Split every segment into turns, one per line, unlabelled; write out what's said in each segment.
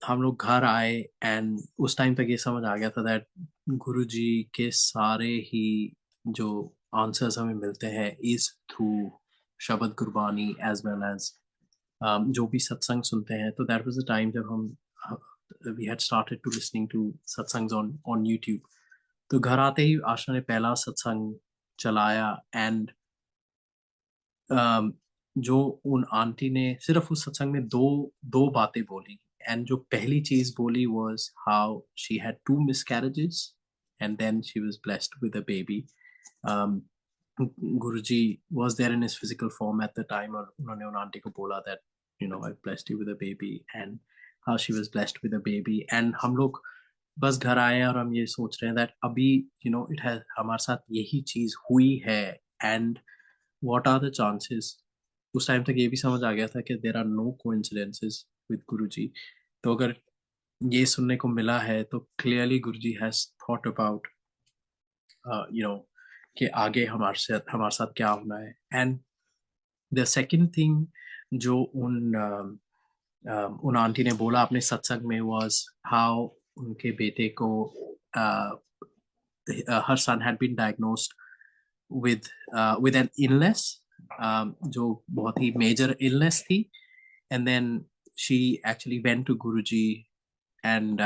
हम लोग घर आए एंड उस टाइम तक ये समझ आ गया था दैट गुरुजी के सारे ही जो आंसर्स हमें मिलते हैं इज थ्रू शबद गुरबानी एज वेल एज जो भी सत्संग सुनते हैं। तो दैट वाज द टाइम जब हम we had started to listening to satsangs on on YouTube. तो घर आते ही आशा ने पहला सत्संग चलाया एंड जो उन आंटी ने सिर्फ उस सत्संग में दो दो बातें बोली। एंड जो पहली चीज बोली was how she had two miscarriages and then she was blessed with a baby. Guruji was there in his physical form at the time और उन्होंने उन आंटी को बोला that I blessed you with a baby and how she was blessed with a baby। and हम लोग बस घर आए और हम ये सोच रहे हैं that अभी it has हमारे साथ यही चीज हुई है and what are the chances। उस टाइम तक ये भी समझ आ गया था कि there are no coincidences with गुरुजी। तो अगर ये सुनने को मिला है तो clearly Guruji has thought about कि आगे हमारे साथ क्या होना है। एंड द सेकंड थिंग जो उन आंटी ने बोला अपने सत्संग में वाज हाउ उनके बेटे को her son had been diagnosed with with an illness जो बहुत ही मेजर इलनेस थी। And then she actually went to Guruji and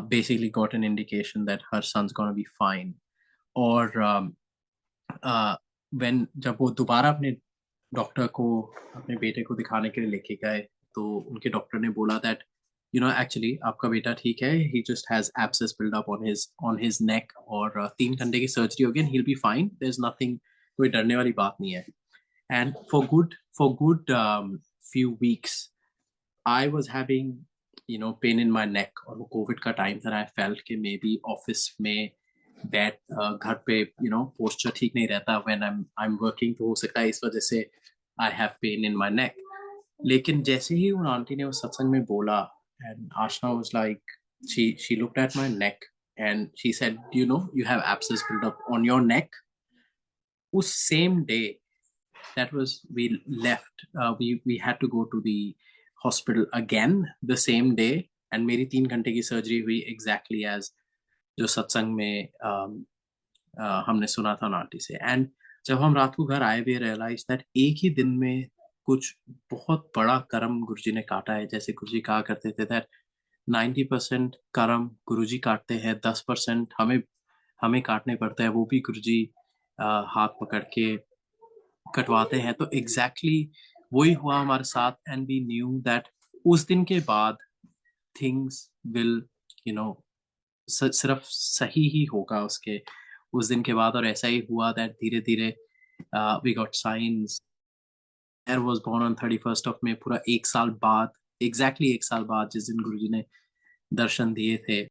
basically got an indication that her son's going to be fine। और when जब वो दोबारा अपने डॉक्टर को अपने बेटे को दिखाने के लिए लेके गए तो उनके डॉक्टर ने बोला दैट एक्चुअली आपका बेटा ठीक है, he just has abscess build up on his neck और 3 घंटे की सर्जरी होगी and he will be fine, there is nothing, कोई डरने वाली बात नहीं है। And for good few weeks I was having pain in my neck और वो कोविड का टाइम था। आई फेल्ट कि मे बी ऑफिस में बैठ घर पे पोस्चर ठीक नहीं रहता व्हेन आई एम वर्किंग, तो हो सकता है इस वजह से I have pain in my नेक। लेकिन जैसे ही उन आंटी ने उस सत्संग में बोला and Aashna was like she looked at my neck and she said you have abscess built up on your neck। उस same day that was we left we had to go to the hospital again the same day and मेरी 3 घंटे की surgery हुई exactly as जो सत्संग में हमने सुना था नाटी से। एंड जब हम रात को घर आए वी रियलाइज दैट एक ही दिन में कुछ बहुत बड़ा कर्म गुरुजी ने काटा है। जैसे गुरुजी कहा करते थे दैट 90% कर्म गुरुजी काटते हैं, 10% हमें हमें काटने पड़ता है, वो भी गुरुजी हाथ पकड़ के कटवाते हैं। तो एग्जैक्टली वही हुआ हमारे साथ एंड वी न्यू दैट उस दिन के बाद थिंग्स विल यू नो सिर्फ सही ही होगा उसके उस दिन के बाद। और ऐसा ही हुआ दैट धीरे धीरे वी गॉट साइंस। एर was born on 31st of May, पूरा 1 साल बाद, एग्जैक्टली 1 साल बाद जिस दिन गुरुजी ने दर्शन दिए थे।